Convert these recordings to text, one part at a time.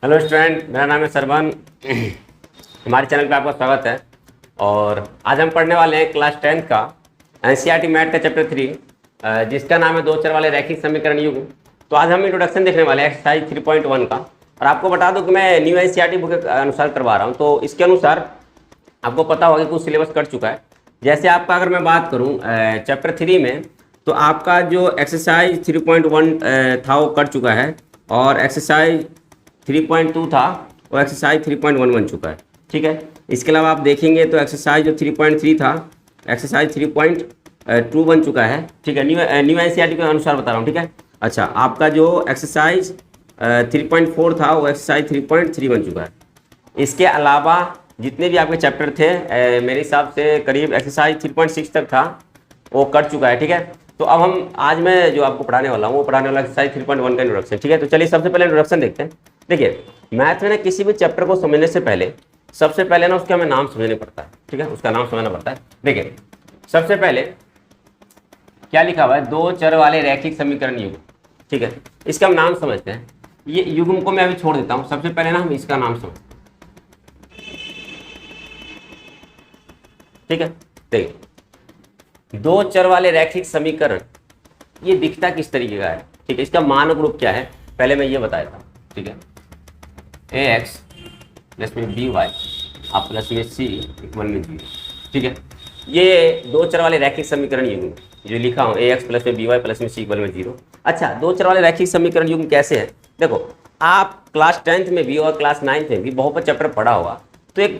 Hello student, मेरा नाम है सरवन। हमारे चैनल पे आपका स्वागत है। और आज हम पढ़ने वाले हैं क्लास 10th का एनसीईआरटी मैथ का चैप्टर 3 जिसका नाम है दो चर वाले रैखिक समीकरण युग्म। तो आज हम इंट्रोडक्शन देखने वाले हैं एक्सरसाइज 3.1 का। और आपको बता दूं कि मैं न्यू एनसीईआरटी बुक के अनुसार करवा रहा हूँ, तो इसके अनुसार आपको पता होगा कि कुछ सिलेबस कट चुका है। जैसे आपका अगर मैं बात करूँ चैप्टर 3 में, तो आपका जो एक्सरसाइज 3.1 था वो कट चुका है, और एक्सरसाइज 3.2 था वो एक्सरसाइज 3.1 बन चुका है। ठीक है, इसके अलावा आप देखेंगे तो एक्सरसाइज जो 3.3 था एक्सरसाइज 3.2 बन चुका है। ठीक है, न्यू एनसीईआरटी के अनुसार बता रहा हूँ। ठीक है, अच्छा, आपका जो एक्सरसाइज 3.4 था वो एक्सरसाइज 3.3 बन चुका है। इसके अलावा जितने भी आपके चैप्टर थे मेरे हिसाब से करीब एक्सरसाइज 3.6 तक था वो कट चुका है। ठीक है, तो अब हम आज मैं जो आपको पढ़ाने वाला हूँ वो पढ़ाने वाला एक्सरसाइज 3.1 का इंट्रोडक्शन। ठीक है, तो चलिए सबसे पहले इंट्रोडक्शन देखते हैं। देखिए, मैथ में ना किसी भी चैप्टर को समझने से पहले सबसे पहले ना उसका हमें नाम समझना पड़ता है। ठीक है, उसका नाम समझना पड़ता है। देखिए, सबसे पहले क्या लिखा हुआ है, दो चर वाले रैखिक समीकरण युग्म। ठीक है, इसका हम नाम समझते हैं। ये युग्म को मैं अभी छोड़ देता हूँ, सबसे पहले ना हम इसका नाम समझते हैं। ठीक है, देखिए, दो चर वाले रैखिक समीकरण ये दिखता किस तरीके का है। ठीक है, इसका मानक रूप क्या है पहले मैं ये बताया था। ठीक है, ax प्लस में by आप प्लस में c इक्वल में 0। ठीक है, ये दो चर वाले रैखिक समीकरण युग्म जो लिखा हूँ ax प्लस में by प्लस में c इक्वल में 0। अच्छा, दो चर वाले रैखिक समीकरण युग्म कैसे है, देखो, आप क्लास 10th में भी और क्लास 9th में भी बहुपद चैप्टर पढ़ा होगा, तो एक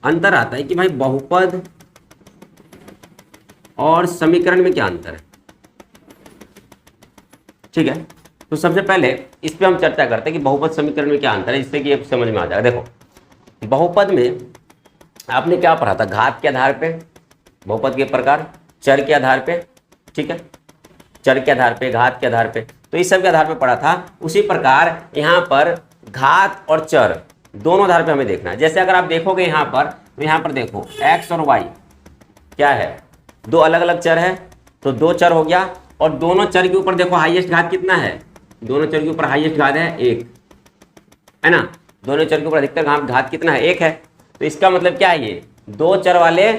अंतर आता है कि भाई बहुपद और समीकरण में क्या अंतर है। ठीक है, तो सबसे पहले इस पे हम चर्चा करते हैं कि बहुपद समीकरण में क्या अंतर है, जिससे कि ये समझ में आ जाएगा। देखो, बहुपद में आपने क्या पढ़ा था, घात के आधार पे बहुपद के प्रकार, चर के आधार पे, ठीक है, चर के आधार पे, घात के आधार पे, तो इस सब के आधार पे पढ़ा था। उसी प्रकार यहाँ पर घात और चर दोनों आधार पे हमें देखना है। जैसे अगर आप देखोगे यहाँ पर, तो यहाँ पर देखो x और y क्या है, दो अलग अलग चर है, तो दो चर हो गया। और दोनों चर के ऊपर देखो हाईएस्ट घात कितना है, दोनों चर के ऊपर हाईएस्ट घात है 1, है ना। दोनों चर के ऊपर अधिकतर घात कितना है, 1 है। तो इसका मतलब क्या है, ये दो चर वाले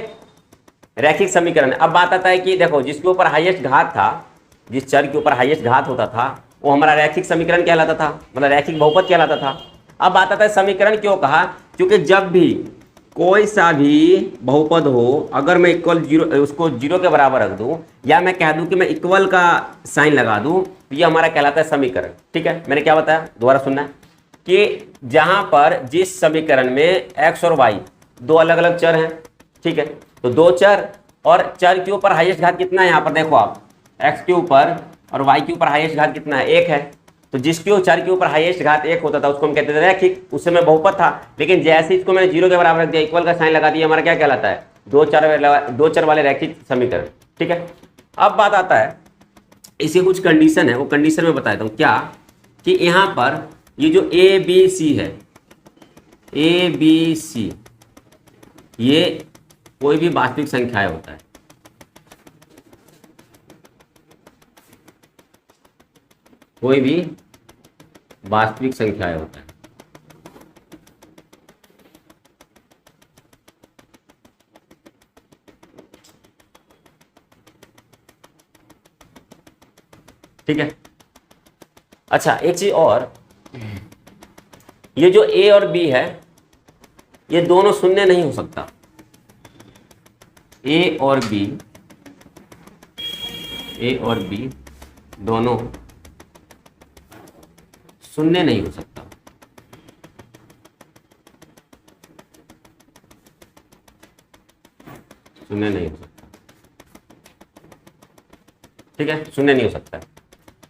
रैखिक समीकरण। अब बात आता है कि देखो, जिसके ऊपर हाईएस्ट घात था, जिस चर के ऊपर हाईएस्ट घात होता था वो हमारा रैखिक समीकरण कहलाता था, मतलब रैखिक बहुपद कहलाता था। अब बात आता है समीकरण क्यों कहा, क्योंकि जब भी कोई सा भी बहुपद हो, अगर मैं इक्वल जीरो उसको 0 के बराबर रख दूं, या मैं कह दूं कि मैं इक्वल का साइन लगा दूं, तो ये हमारा कहलाता है समीकरण। ठीक है, मैंने क्या बताया, दोबारा सुनना है कि जहां पर जिस समीकरण में x और y दो अलग अलग चर हैं, ठीक है, तो दो चर और चर के ऊपर हाईएस्ट घात कितना है, यहाँ पर देखो आप, x के ऊपर और y के ऊपर हाईएस्ट घात कितना है, 1 है। तो जिसके चर के ऊपर हाईएस्ट घात 1 होता था उसको हम कहते थे रैखिक, उस समय बहुपद था। लेकिन जैसे इसको मैंने 0 के बराबर रख दिया, इक्वल का साइन लगा दिया, हमारा क्या कहलाता है, दो चर वाले रैखिक समीकरण। ठीक है, अब बात आता है, इसी कुछ कंडीशन है, वो कंडीशन में बताता हूँ क्या, कि यहाँ पर ये जो ए बी सी है, ए बी सी, ये कोई भी वास्तविक संख्याएं होता है। कोई भी वास्तविक संख्याएं होता है। ठीक है, अच्छा, एक चीज और, ये जो a और b है ये दोनों शून्य नहीं हो सकता। a और b दोनों शून्य नहीं हो सकता। शून्य नहीं हो सकता। ठीक है, शून्य नहीं हो सकता है।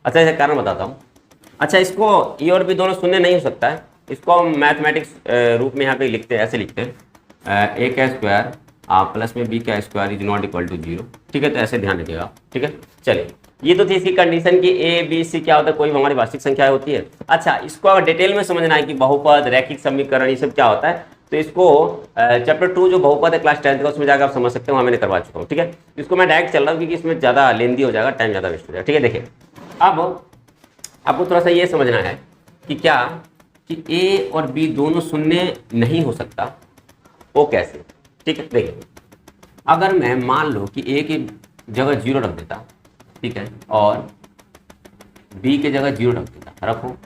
अच्छा, इसका कारण बताता हूँ। अच्छा, इसको ए और बी दोनों शून्य नहीं हो सकता है, इसको हम मैथमेटिक्स रूप में यहाँ पे लिखते हैं, ऐसे लिखते हैं, ए का स्क्वायर प्लस में बी का square is not equal to 0। ठीक है, तो ऐसे ध्यान रखिएगा। ठीक है, चलिए, ये तो थी इसकी कंडीशन कि ए बी सी क्या होता है, कोई हमारी वास्तविक संख्या होती है। अच्छा, इसको अगर डिटेल में समझना है कि बहुपद, रैखिक समीकरण, ये सब क्या होता है, तो इसको चैप्टर 2 जो बहुपद है क्लास 10th का, उसमें जाकर आप समझ सकते हो, वहाँ मैंने करवा चुका हूँ। ठीक है, इसको मैं डायरेक्ट चल रहा हूँ क्योंकि इसमें ज़्यादा लेंदी हो जाएगा, टाइम ज़्यादा वेस्ट हो जाएगा। ठीक है, देखिए, अब आपको थोड़ा सा ये समझना है कि क्या कि ए और बी दोनों शून्य नहीं हो सकता, वो कैसे? ठीक है, देखिए अगर मैं मान लो कि ए की जगह 0 रख देता, ठीक है, और बी की जगह 0 रख देता, रखो,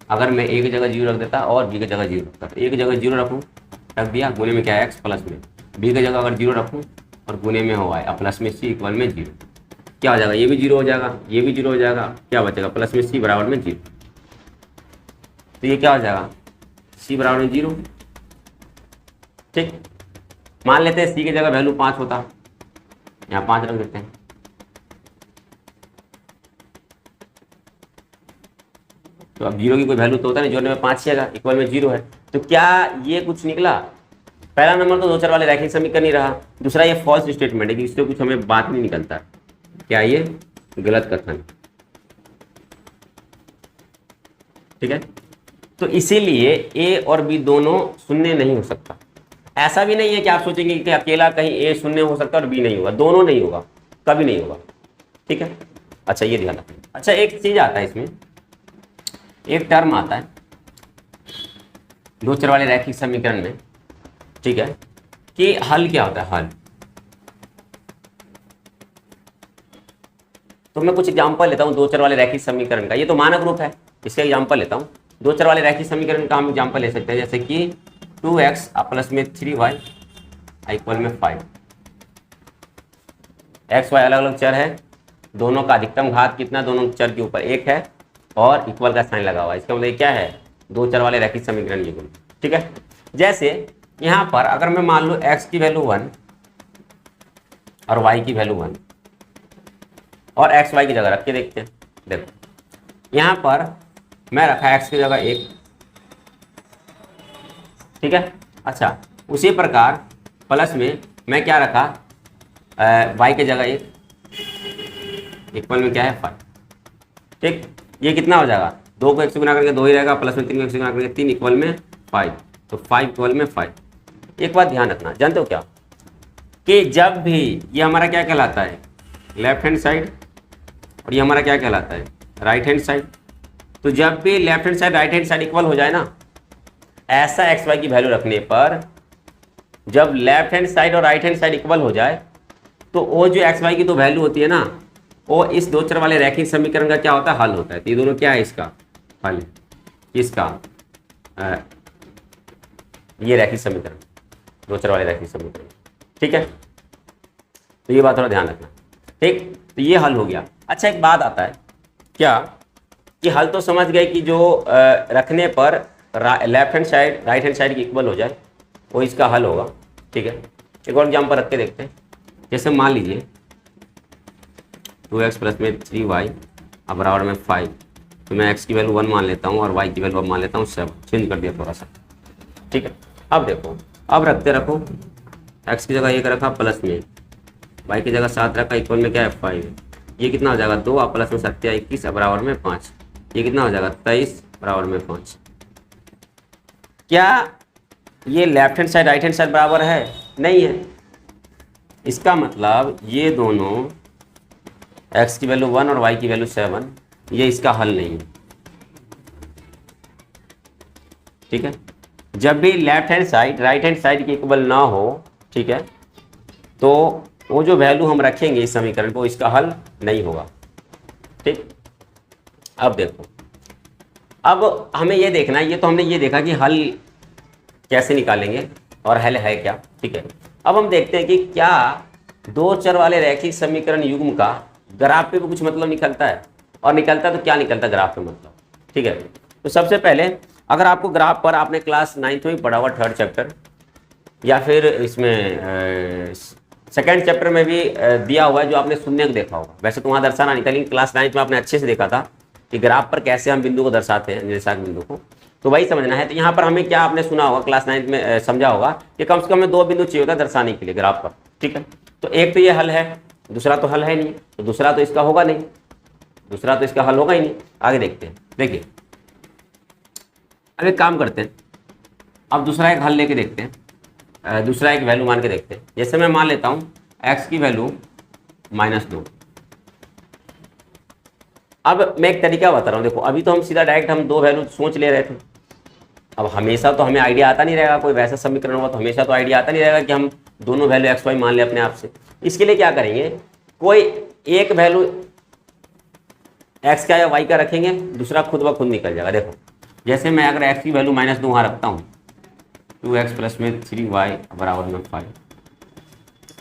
अगर मैं ए की जगह 0 रख देता और बी की जगह 0 रखता, तो ए की जगह 0 रखूँ, रख दिया, गुने में क्या है x प्लस में, बी की जगह अगर 0 रखूँ और गुने में हो y प्लस में c इक्वल में 0, क्या हो जाएगा? ये भी 0 हो जाएगा, ये भी 0 हो जाएगा, क्या बचेगा? प्लस में c बराबर में 0। तो ये क्या हो जाएगा? c बराबर में 0। ठीक, मान लेते हैं c की जगह वैल्यू 5 होता, यहाँ 5 रख देते हैं, तो अब 0 की कोई वैल्यू तो होता नहीं, जोड़ने में 5 ही आएगा, इक्वल में 0 है। तो क्या ये कुछ निकला? पहला नंबर तो दो चर वाले रैखिक समीकरण नहीं रहा, दूसरा ये फॉल्स स्टेटमेंट है कि इससे कुछ हमें बात नहीं निकलता। क्या ये गलत कथन? ठीक है, तो इसीलिए ए और बी दोनों शून्य नहीं हो सकता। ऐसा भी नहीं है कि आप सोचेंगे कि अकेला कहीं ए शून्य हो सकता है और बी नहीं होगा, दोनों नहीं होगा, कभी नहीं होगा। ठीक है, अच्छा ये ध्यान रखना। अच्छा एक चीज आता है इसमें, एक टर्म आता है दो चर वाले रैखिक समीकरण में, ठीक है, कि हल क्या होता है? हल। तो मैं कुछ एग्जांपल लेता हूं दो चर वाले रैखिक समीकरण का, ये तो मानक रूप है, इसका एग्जांपल लेता हूं। दो चर वाले रैखिक समीकरण का हम एग्जांपल ले सकते हैं, जैसे कि 2x प्लस में 3y इक्वल में 5। x y अलग अलग चर है, दोनों का अधिकतम घात कितना, दोनों चर के ऊपर 1 है और इक्वल का साइन लगा हुआ है। इसका मतलब क्या है? दो चर वाले रैखिक समीकरण ये गुण। ठीक है, जैसे यहां पर अगर मैं मान लो x की वैल्यू 1 और y की वैल्यू 1 और x y की जगह रख के देखते हैं। देखो यहां पर मैं रखा x की जगह 1, ठीक है। अच्छा उसी प्रकार प्लस में मैं क्या रखा, y की जगह 1 इक्वल में क्या है 5। ठीक, ये कितना हो जाएगा? 2 को 1 से गुना करके 2 ही रहेगा, प्लस में 3 को 1 से गुना करके 3 इक्वल में 5, तो 5 इक्वल में 5। एक बात ध्यान रखना, जानते हो क्या, कि जब भी ये हमारा क्या कहलाता है, लेफ्ट हैंड साइड, और ये हमारा क्या कहलाता है, राइट हैंड साइड। तो जब भी left hand side right hand side equal हो जाए ना, ऐसा एक्स वाई की वैल्यू रखने पर, जब लेफ्ट हैंड साइड और राइट हैंड साइड इक्वल हो जाए, तो वो जो एक्स वाई की तो वैल्यू होती है ना, वो इस दो चर वाले रैखिक समीकरण का क्या होता है? हल होता है। तो ये दोनों क्या है? इसका हल, इसका ये रैखिक समीकरण, दो चर वाले रैखिक समीकरण। ठीक है, तो ये बात थोड़ा ध्यान रखना। ठीक, तो ये हल हो गया। अच्छा एक बात आता है क्या, कि हल तो समझ गए कि जो रखने पर left hand side right hand side की इक्वल हो जाए वो इसका हल होगा। ठीक है, एक और एग्जाम्पल रख के देखते हैं। जैसे मान लीजिए 2x प्लस में 3y अब बराबर में 5, तो मैं x की वैल्यू 1 मान लेता हूँ और y की वैल्यू मान लेता हूँ 7, चेंज कर दिया थोड़ा सा। ठीक है, अब देखो, अब रखते रखो, x की जगह 1 रखा प्लस में, y की जगह 7 रखा, इक्वल में क्या है 5। ये कितना हो जाएगा? 2 और प्लस में 7 21 बराबर में 5, ये कितना हो जाएगा? 23 बराबर में 5। क्या ये left hand side right hand side बराबर है? नहीं है। इसका मतलब ये दोनों x की वैल्यू 1 और y की वैल्यू 7, ये इसका हल नहीं है। ठीक है, जब भी left hand side right hand side की इक्वल ना हो, ठीक है, तो वो जो वैल्यू हम रखेंगे इस समीकरण को, इसका हल नहीं होगा। ठीक, अब देखो, अब हमें ये देखना है, ये तो हमने ये देखा कि हल कैसे निकालेंगे और हल है क्या। ठीक है, अब हम देखते हैं कि क्या दो चर वाले रैखिक समीकरण युग्म का ग्राफ पे भी कुछ मतलब निकलता है, और निकलता है तो क्या निकलता है ग्राफ पे मतलब। ठीक है, तो सबसे पहले अगर आपको ग्राफ पर आपने क्लास 9th में पढ़ा हुआ 3rd चैप्टर, या फिर इसमें 2nd चैप्टर में भी दिया हुआ है जो आपने शून्य को देखा होगा, वैसे तो वहाँ दर्शाना नहीं था, लेकिन क्लास 9th में आपने अच्छे से देखा था कि ग्राफ पर कैसे हम बिंदु को दर्शाते हैं, निर्देशांक बिंदु को, तो वही समझना है। तो यहाँ पर हमें क्या आपने सुना होगा, क्लास 9th में समझा होगा कि कम से कम हमें 2 बिंदु चाहिए होता है दर्शाने के लिए ग्राफ पर। ठीक है, तो एक तो ये हल है, दूसरा तो हल है नहीं, तो दूसरा तो इसका होगा नहीं, दूसरा तो इसका हल होगा ही नहीं। आगे देखते हैं। देखिए अब एक काम करते हैं, अब दूसरा एक हल लेके देखते हैं, दूसरा एक वैल्यू मान के देखते हैं। जैसे मैं मान लेता हूँ x की वैल्यू -2। अब मैं एक तरीका बता रहा हूँ, देखो अभी तो हम सीधा डायरेक्ट हम 2 वैल्यू सोच ले रहे थे, अब हमेशा तो हमें आइडिया आता नहीं रहेगा, कोई वैसा समीकरण होगा तो हमेशा तो आइडिया आता नहीं रहेगा कि हम दोनों वैल्यू एक्स वाई मान लें अपने आप से। इसके लिए क्या करेंगे, कोई एक वैल्यू एक्स का या वाई का रखेंगे, दूसरा खुद ब खुद निकल जाएगा। देखो जैसे मैं अगर एक्स की वैल्यू -2 वहाँ रखता हूँ, 2x + में 3y = 5,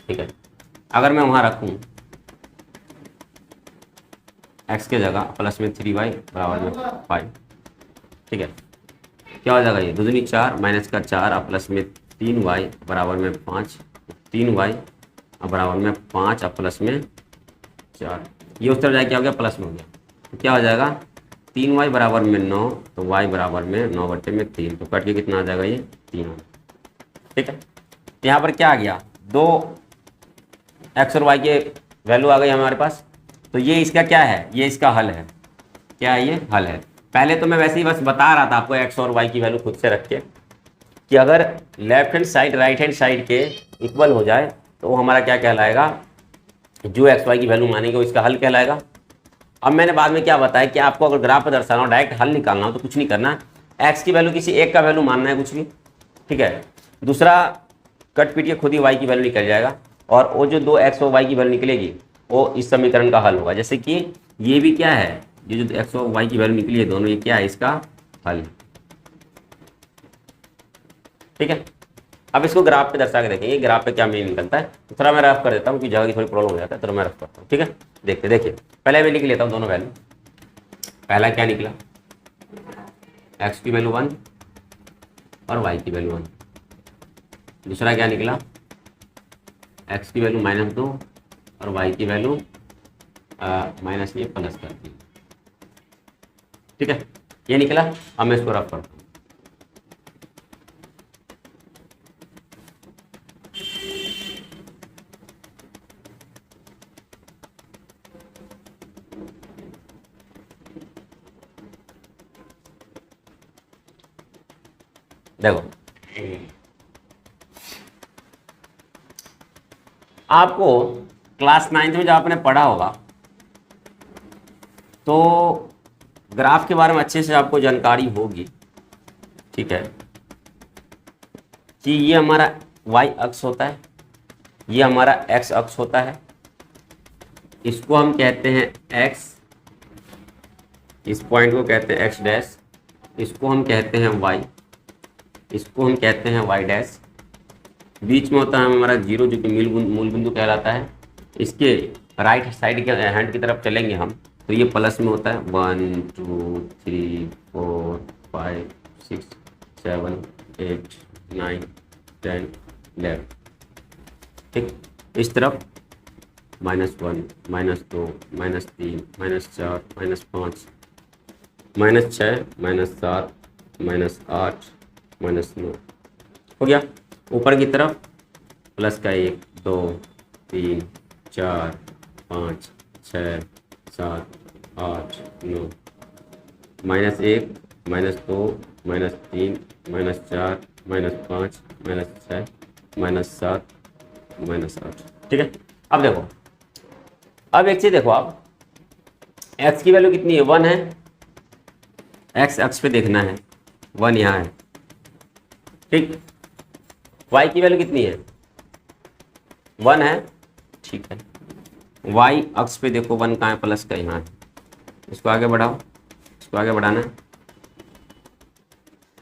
ठीक है। अगर मैं वहाँ रखूँ x के जगह प्लस में 3y = 5, ठीक है, क्या हो जाएगा ये 2 दूनी 4 माइनस का 4 और प्लस में 3y = 5, 3y = 5 और प्लस में 4, ये उस तरफ जाके क्या हो गया प्लस में हो गया, तो क्या हो जाएगा 3y = 9, तो y = 9/3, तो कट के कितना आ जाएगा ये 3, ठीक है। यहाँ पर क्या आ गया, 2 x और y के वैल्यू आ गई हमारे पास, तो ये इसका क्या है, ये इसका हल है। क्या है, ये हल है। पहले तो मैं वैसे ही बस बता रहा था आपको x और y की वैल्यू खुद से रख के कि अगर left hand side right hand side के इक्वल हो जाए तो वो हमारा क्या कहलाएगा, जो एक्स वाई की वैल्यू मानेंगे वो इसका हल कहलाएगा। अब मैंने बाद में क्या बताया कि आपको अगर ग्राफ पर दर्शाना हो, डायरेक्ट हल निकालना हो तो कुछ नहीं करना, एक्स की वैल्यू किसी एक का वैल्यू मानना है कुछ भी, ठीक है। दूसरा कट पीट के खुद ही वाई की वैल्यू निकल जाएगा, और वो जो 2 एक्स और वाई की वैल्यू निकलेगी वो इस समीकरण का हल होगा। जैसे कि ये भी क्या है, ये जो एक्स और वाई की वैल्यू निकली है दोनों, ये क्या है इसका हल, ठीक है। अब इसको ग्राफ पे दर्शा के देखेंगे ग्राफ पे क्या मीनिंग निकलता है। तो थोड़ा मैं रफ कर देता हूँ कि जगह की थोड़ी प्रॉब्लम हो जाता है, तो मैं रफ करता हूँ, ठीक है। देखिए पहले मैं लिख लेता हूँ दोनों वैल्यू। पहला क्या निकला, एक्स की वैल्यू 1 और वाई की वैल्यू 1। दूसरा क्या निकला, एक्स की वैल्यू -2 और वाई की वैल्यू माइनस ये प्लस कर दी, ठीक है, ये निकला। अब मैं इसको रफ करता हूँ। देखो आपको क्लास 9th में जब आपने पढ़ा होगा तो ग्राफ के बारे में अच्छे से आपको जानकारी होगी, ठीक है, कि ये हमारा y अक्ष होता है, ये हमारा x अक्ष होता है, इसको हम कहते हैं x, इस पॉइंट को कहते हैं x डैश, इसको हम कहते हैं y, इसको हम कहते हैं y डैश, बीच में होता है हमारा 0 जो कि मूल बिंदु कहलाता है। इसके राइट साइड के हैंड की तरफ चलेंगे हम तो ये प्लस में होता है 1 2 3 4 5 6 7 8 9 10 11, ठीक। इस तरफ -1 -2 -3 -4 -5 -6 -7 -8 -9 हो गया। ऊपर की तरफ प्लस का 1 2 3 4 5 6 7 8 9 -1 -2 -3 -4 -5 -6 -7 -8, ठीक है। अब देखो, अब एक चीज देखो, आप x की वैल्यू कितनी है, 1 है, x अक्ष पे देखना है, 1 यहाँ है, ठीक। y की वैल्यू कितनी है, 1 है, ठीक है। y अक्ष पे देखो 1 कहाँ है, प्लस का यहाँ है, इसको आगे बढ़ाओ, इसको आगे बढ़ाना है।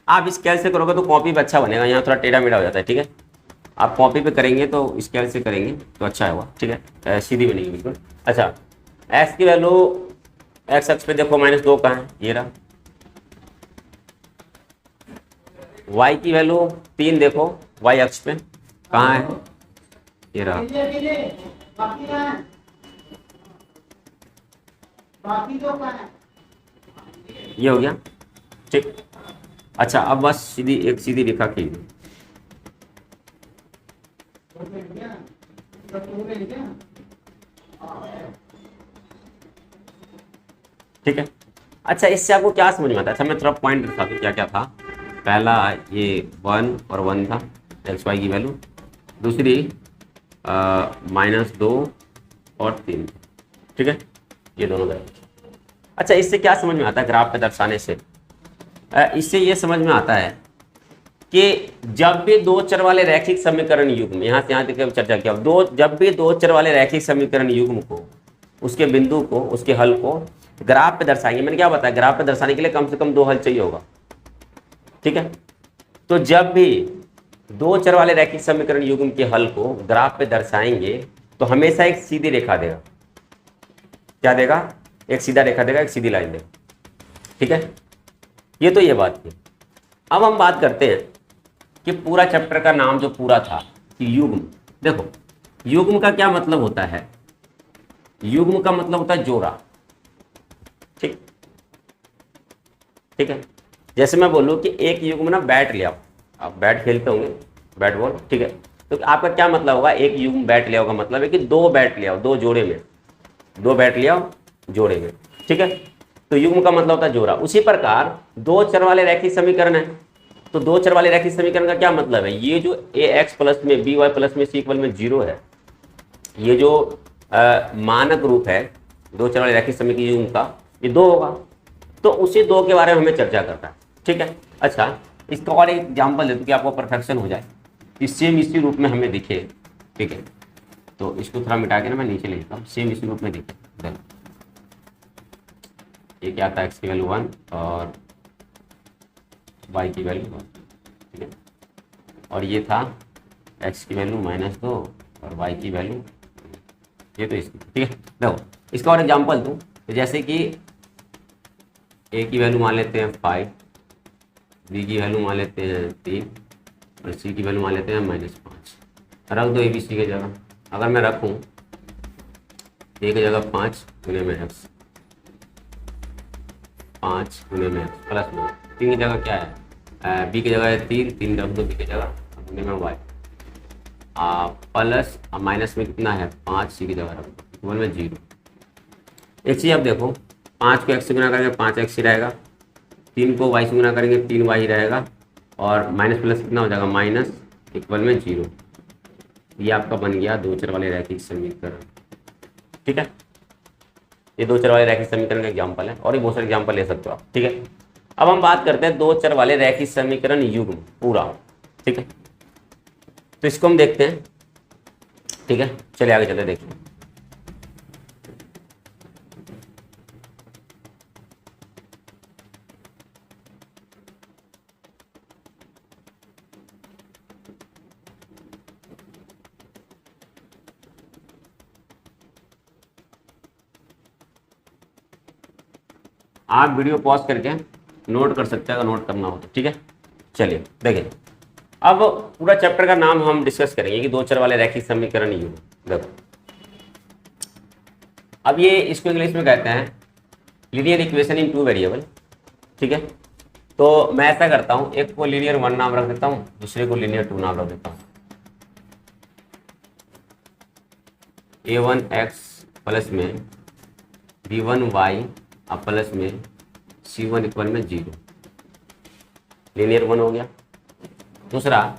आप स्केल से करोगे तो कॉपी पे अच्छा बनेगा, यहाँ थोड़ा टेढ़ा मेढ़ा हो जाता है, ठीक है। आप कॉपी पे करेंगे तो स्केल से करेंगे तो अच्छा होगा, ठीक है, सीधी बनेगी बिल्कुल। अच्छा, x की वैल्यू x अक्ष पे देखो -2 कहाँ है, ये रहा। y की वैल्यू 3 देखो y अक्ष पे कहाँ है, ये रहा। ये हो गया, ठीक। अच्छा, अब बस एक सीधी रेखा खींचो, ठीक है। अच्छा, इससे आपको क्या समझ में आता है? अच्छा, मैं थोड़ा पॉइंट रखा दूँ क्या क्या था। पहला ये 1 और 1 था एक्स वाई की वैल्यू, दूसरी -2 और 3, ठीक है, ये दोनों वैल्यू। अच्छा, इससे क्या समझ में आता है ग्राफ पे दर्शाने से? इससे ये समझ में आता है कि जब भी दो चर वाले रैखिक समीकरण युग्म, यहाँ से यहाँ तक हम चर्चा किया, जब भी दो चर वाले रैखिक समीकरण युग्म को, उसके बिंदु को, उसके हल को ग्राफ पे दर्शाएंगे। मैंने क्या बताया, ग्राफ पे दर्शाने के लिए कम से कम दो हल चाहिए होगा, ठीक है। तो जब भी दो चर वाले रैखिक समीकरण युग्म के हल को ग्राफ पे दर्शाएंगे तो हमेशा एक सीधी रेखा देगा। क्या देगा? एक सीधा रेखा देगा, एक सीधी लाइन देगा, ठीक है। ये तो ये बात थी। अब हम बात करते हैं कि पूरा चैप्टर का नाम जो पूरा था कि युग्म। देखो, युग्म का क्या मतलब होता है? युग्म का मतलब होता है जोड़ा, ठीक, ठीक है। जैसे मैं बोलूँ कि एक युग्म ना बैट ले आओ, आप बैट खेलते होंगे, बैट बॉल, ठीक है। तो आपका क्या मतलब होगा? एक युग्म बैट ले आओ का मतलब है कि दो बैट ले आओ, दो जोड़े में, दो बैट ले आओ जोड़े में, ठीक है। तो युग्म का मतलब होता है जोड़ा। उसी प्रकार दो चर वाले रैखिक समीकरण है, तो दो चर वाले रैखिक समीकरण का क्या मतलब है? ये जो ax प्लस में by प्लस में c इक्वल में 0 है, ये जो मानक रूप है दो चर वाले रैखिक समीकरण युग्म का, ये दो होगा। तो उसी दो के बारे में हमें चर्चा करता है, ठीक है। अच्छा, इसका और एक एग्जाम्पल दे दूँ कि आपको परफेक्शन हो जाए, सेम इसी रूप में हमें दिखे, ठीक है। तो इसको थोड़ा मिटा के ना मैं नीचे ले लेता हूँ, सेम इसी रूप में दिखे। ये क्या था? x की वैल्यू 1 और y की वैल्यू 1, ठीक है। और ये था x की वैल्यू -2 और y की वैल्यू, ये तो इसकी, ठीक है। देखो, इसका और एग्जांपल दूँ तो जैसे कि a की वैल्यू मान लेते हैं 5, b की वैल्यू मान लेते हैं 3 और c की वैल्यू मान लेते हैं -5। रख दो a b c की जगह। अगर मैं रखूँ a की जगह 5 गुने में x, 5 गुने में प्लस में 3 की जगह क्या है? बी की जगह है 3 रख दो बी की जगह, गुने में वाई, प्लस माइनस में कितना है? 5 सी की जगह रख दो, इक्वल में 0। एक चीज़ आप देखो, 5 को x से गुना करेंगे 5x ही रहेगा, 3 को y से गुना करेंगे 3y ही रहेगा, और माइनस प्लस कितना हो जाएगा? माइनस, इक्वल में 0। ये आपका बन गया दो चर वाले रैखिक समीकरण, ठीक है। ये दो चर वाले रैखिक समीकरण का एग्जांपल है, और भी बहुत सारे एग्जांपल ले सकते हो आप, ठीक है। अब हम बात करते हैं दो चर वाले रैखिक समीकरण युग्म पूरा, ठीक है। तो इसको हम देखते हैं, ठीक है। चलिए आगे चलते देखिए। आप वीडियो पॉज करके नोट कर सकते हैं अगर नोट करना हो तो, ठीक है। चलिए देखिए, अब पूरा चैप्टर का नाम हम डिस्कस करेंगे कि दो चर वाले रैखिक समीकरण युग्म। देखो, अब ये इसको इंग्लिश में कहते हैं linear equation in two variable, ठीक है। तो मैं ऐसा करता हूँ, एक को लीनियर 1 नाम रख देता हूँ, दूसरे को लीनियर 2 नाम रख देता हूँ। a1x प्लस में b1y प्लस में c1 इक्वल में 0, लीनियर 1 हो गया। दूसरा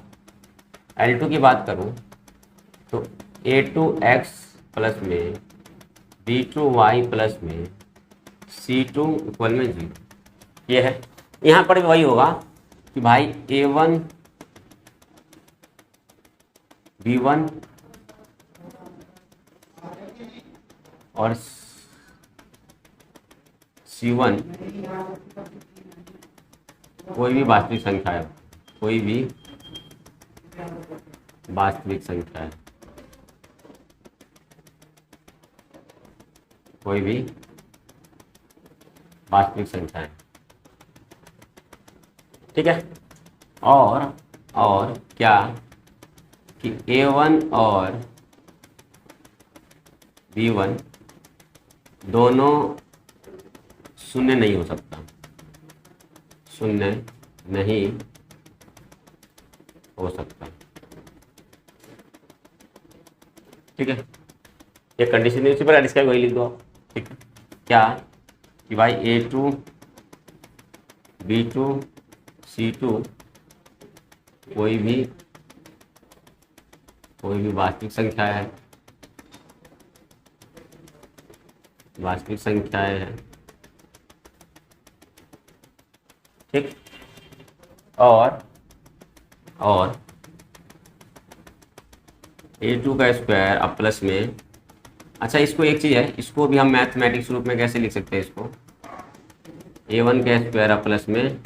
L2 की बात करूं तो a2x प्लस में b2y प्लस में c2 इक्वल में 0, ये है। यहाँ पर भी वही होगा कि भाई a1 b1 और c1 कोई भी वास्तविक संख्या है, कोई भी वास्तविक संख्या है, कोई भी वास्तविक संख्या है, ठीक है। और क्या कि a1 और b1 दोनों शून्य नहीं हो सकता, शून्य नहीं हो सकता, ठीक है। ये कंडीशन है, उसी पर डिस्क्राइब वही लिख दो आप, ठीक है। क्या कि भाई a2 b2 c2 कोई भी वास्तविक संख्या है, वास्तविक संख्याएं हैं, ठीक। और और A2 का स्क्वायर अब प्लस में, अच्छा इसको एक चीज़ है, इसको भी हम मैथमेटिक्स रूप में कैसे लिख सकते हैं, इसको A1 का स्क्वायर अब प्लस में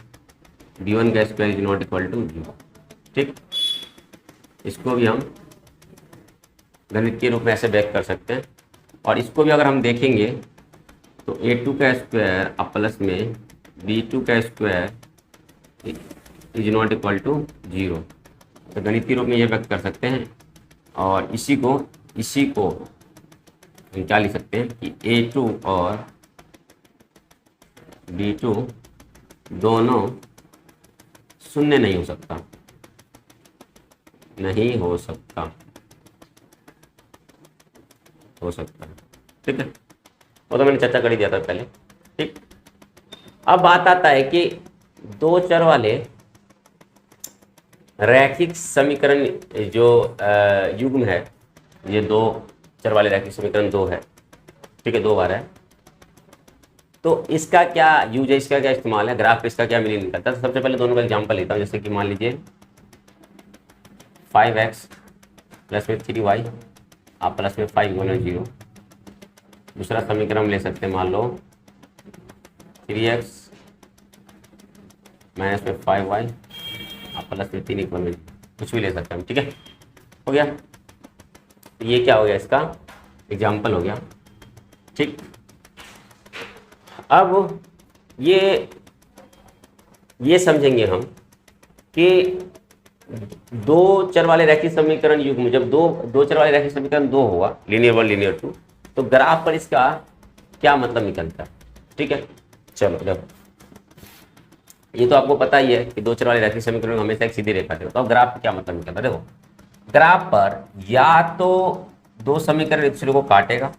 B1 का square is not equal to 0। ठीक, इसको भी हम गणित के रूप में ऐसे व्यक्त कर सकते हैं। और इसको भी अगर हम देखेंगे तो A2 का स्क्वायर अब प्लस में B2 का square is not equal to 0, तो गणित के रूप में ये व्यक्त कर सकते हैं। और इसी को हम क्या लिख सकते हैं कि A2 और B2 दोनों शून्य नहीं हो सकता, नहीं हो सकता, हो सकता है। ठीक है, वो तो मैंने चर्चा कर ही दिया था पहले। ठीक, अब बात आता है कि दो चर वाले रैखिक समीकरण जो युग्म है, ये दो चर वाले रैखिक समीकरण दो है, ठीक है, दो बार है, तो इसका क्या यूज है, इसका क्या इस्तेमाल है, ग्राफ पे इसका क्या मीनिंग निकलता है। तो सबसे पहले दोनों का एग्जांपल लेता हूँ। जैसे कि मान लीजिए 5x प्लस में 3y आप प्लस में 5 गुना 0। दूसरा समीकरण ले सकते हैं, मान लो 3x माइनस में 5y आप प्लस में 3 इक्वल में, कुछ भी ले सकते हैं। ठीक है, हो गया, तो ये क्या हो गया, इसका एग्जाम्पल हो गया। ठीक, अब ये समझेंगे हम कि दो चर वाले रैखिक समीकरण युग्म, जब दो चर वाले रैखिक समीकरण दो होगा, लीनियर 1 लीनियर 2, तो ग्राफ पर इसका क्या मतलब निकलता है। ठीक है, चलो देखो, ये तो आपको पता ही है कि दो चर वाले रैखिक समीकरण हमेशा एक सीधी रेखा थे। तो अब ग्राफ पर क्या मतलब निकलता है, देखो ग्राफ पर या तो दो समीकरण एक दूसरे को काटेगा,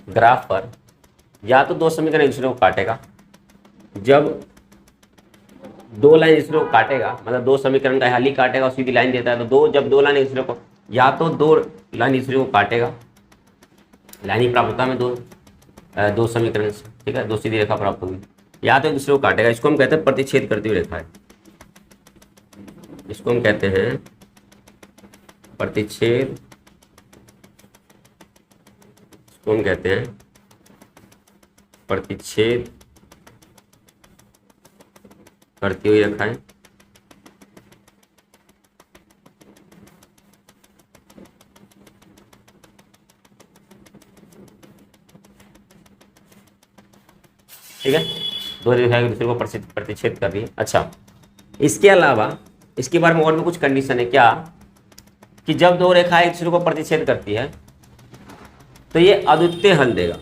ग्राफ पर या तो दो समीकरण एक दूसरे को काटेगा, जब दो लाइन एक दूसरे को काटेगा, मतलब दो समीकरण का हल ही काटेगा और सीधी लाइन देता है, तो जब दो लाइन एक दूसरे को, या तो दो लाइन एक दूसरे को काटेगा, लाइन ही प्राप्त होता है हमें दो समीकरण से, ठीक है, दो सीधी रेखा प्राप्त होगी, या तो एक दूसरे को काटेगा, इसको हम कहते हैं प्रतिच्छेद करती हुई रेखा है, इसको हम कहते हैं प्रतिच्छेद, इसको हम कहते हैं प्रतिच्छेद करती हुई रेखाएं। ठीक है, दो रेखाएं एक दूसरे को प्रतिच्छेद कर रही है। अच्छा, इसके अलावा इसके बारे में और भी कुछ कंडीशन है क्या, कि जब दो रेखाएं एक दूसरे को प्रतिच्छेद करती है तो ये अद्वितीय हल देगा,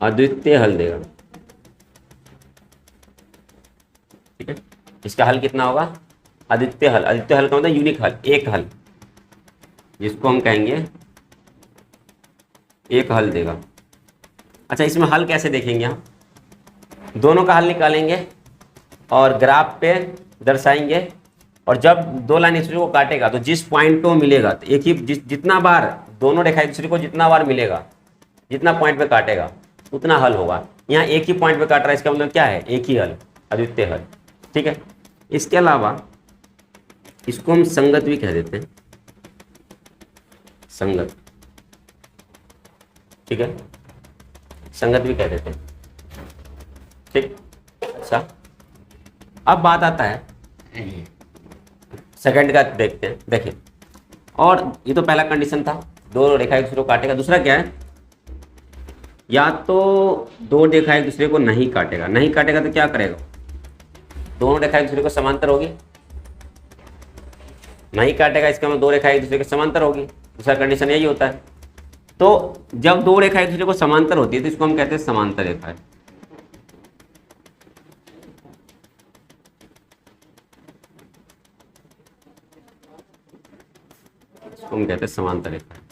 अद्वितीय हल देगा। ठीक है, इसका हल कितना होगा, अद्वितीय हल, अद्वितीय हल का मतलब यूनिक हल, एक हल, जिसको हम कहेंगे एक हल देगा। अच्छा, इसमें हल कैसे देखेंगे, हम दोनों का हल निकालेंगे और ग्राफ पे दर्शाएंगे, और जब दो लाइन एक दूसरे को काटेगा तो जिस पॉइंट पे मिलेगा, तो एक ही जितना बार दोनों रेखा एक दूसरे को जितना बार मिलेगा, जितना पॉइंट पे काटेगा उतना हल होगा। यहाँ एक ही पॉइंट पे काट रहा है, इसका मतलब क्या है, एक ही हल, अद्वितीय हल। ठीक है, इसके अलावा इसको हम संगत भी कह देते हैं, संगत। ठीक है, संगत भी कह देते हैं। ठीक, अच्छा, अब बात आता है सेकंड का, देखते हैं। देखिए, और ये तो पहला कंडीशन था, दो रेखा एक दूसरे को काटेगा। दूसरा क्या है, या तो दो रेखा एक दूसरे को नहीं काटेगा, नहीं काटेगा तो क्या करेगा, दोनों रेखा एक दूसरे को समांतर होगी, नहीं काटेगा इसका मतलब दो रेखा एक दूसरे के समांतर होगी। दूसरा कंडीशन यही होता है। तो जब दो रेखा एक दूसरे को समांतर होती है तो इसको हम कहते हैं समांतर रेखा है, इसको हम कहते हैं समांतर रेखा है।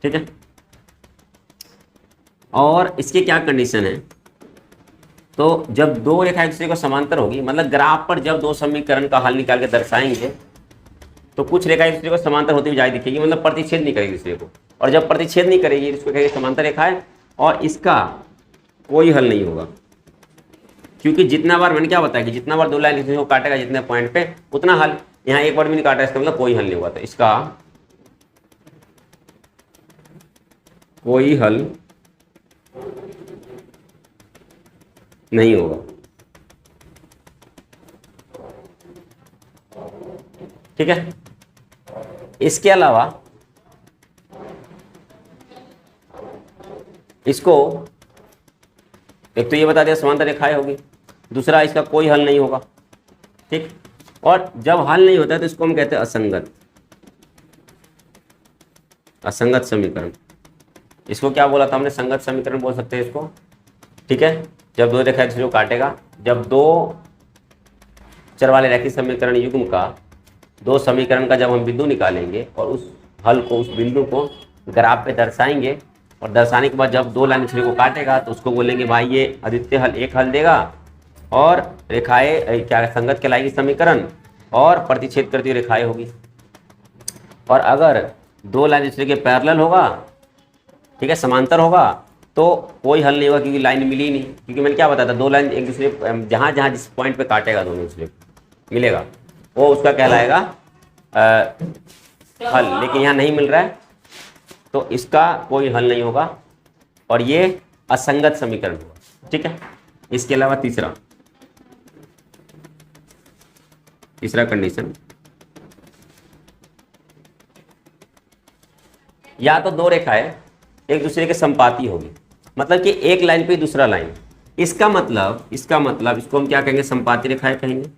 ठीक है। और इसकी क्या कंडीशन है, तो जब दो रेखा एक दूसरे को समांतर होगी, मतलब ग्राफ पर जब दो समीकरण का हल निकाल के दर्शाएंगे तो कुछ रेखा एक दूसरे को समांतर होती हुई जाए दिखेगी, मतलब प्रतिच्छेद नहीं करेगी दूसरे को। और जब प्रतिच्छेद नहीं करेगी इसको कहेंगे समांतर रेखा है, और इसका कोई हल नहीं होगा, क्योंकि जितना बार मैंने क्या बताया कि जितना बार दो लाइन एक दूसरे को काटेगा जितने पॉइंट पे उतना हल। यहाँ एक बार भी नहीं काटा, इसका मतलब कोई हल नहीं हुआ, तो इसका कोई हल नहीं होगा। ठीक है। इसके अलावा इसको एक तो ये बता दिया समांतर रेखाएं होगी, दूसरा इसका कोई हल नहीं होगा। ठीक। और जब हल नहीं होता है तो इसको हम कहते हैं असंगत, असंगत समीकरण। इसको क्या बोला था हमने, संगत समीकरण बोल सकते हैं इसको। ठीक है। जब दो रेखा एक दूसरे को काटेगा, जब दो चर वाले रैखिक समीकरण युग्म का दो समीकरण का जब हम बिंदु निकालेंगे और उस हल को, उस बिंदु को ग्राफ पे दर्शाएंगे, और दर्शाने के बाद जब दो लाइन दूसरे को काटेगा तो उसको बोलेंगे भाई ये अद्वितीय हल एक हल देगा, और रेखाएं क्या संगत कहलाएगी समीकरण, और प्रतिच्छेद करती हुई रेखाएं होगी। और अगर दो लाइन दूसरे के पैरेलल होगा, ठीक है, समांतर होगा, तो कोई हल नहीं होगा, क्योंकि लाइन मिली नहीं। क्योंकि मैंने क्या बताया था, दो लाइन एक दूसरे जहाँ जहाँ जिस पॉइंट पे काटेगा दोनों दूसरे मिलेगा वो उसका कहलाएगा हल, लेकिन यहाँ नहीं मिल रहा है तो इसका कोई हल नहीं होगा, और ये असंगत समीकरण होगा। ठीक है। इसके अलावा तीसरा कंडीशन, या तो दो रेखाएं एक दूसरे के संपाती होगी, मतलब कि एक लाइन पे दूसरा लाइन, इसका मतलब इसको हम क्या कहेंगे, संपाती रेखाएं कहेंगे।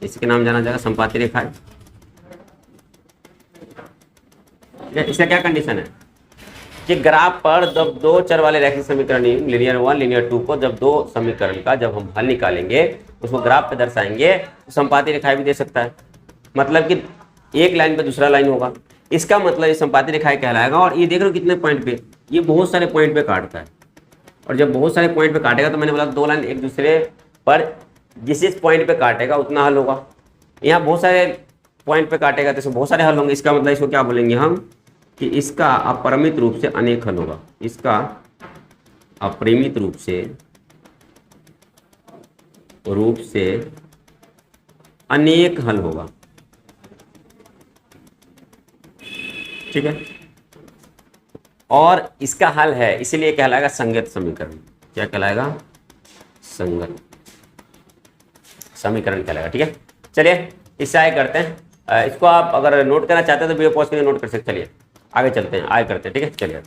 इसके नाम जाना जाएगा संपाती रेखाएं। इसका क्या कंडीशन है कि ग्राफ पर जब दो चर वाले रैखिक समीकरण लीनियर 1 लीनियर 2 को जब दो समीकरण का जब हम हल निकालेंगे उसको ग्राफ पे दर्शाएंगे तो संपाती रेखाएं भी दे सकता है, मतलब कि एक लाइन पे दूसरा लाइन होगा। इसका मतलब ये संपाती रेखाएं कहलाएगा। और ये देख रहे हो कितने पॉइंट पे, ये बहुत सारे पॉइंट पे काटता है, और जब बहुत सारे पॉइंट पे काटेगा तो मैंने बोला दो लाइन एक दूसरे पर जिस पॉइंट पे काटेगा उतना हल होगा। यहाँ बहुत सारे पॉइंट पे काटेगा तो इसमें बहुत सारे हल होंगे। इसका मतलब इसको क्या बोलेंगे हम कि इसका अपरिमित रूप से अनेक हल होगा, इसका अपरिमित रूप से अनेक हल होगा। ठीक है। और इसका हल है, इसीलिए कहलाएगा संगत समीकरण। क्या कहलाएगा, संगत समीकरण कहलाएगा। ठीक है। चलिए इससे आगे करते हैं। इसको आप अगर नोट करना चाहते हैं तो वीडियो पॉज करके नोट कर सकते। चलिए आगे चलते हैं, आगे करते हैं। ठीक है, चलिए।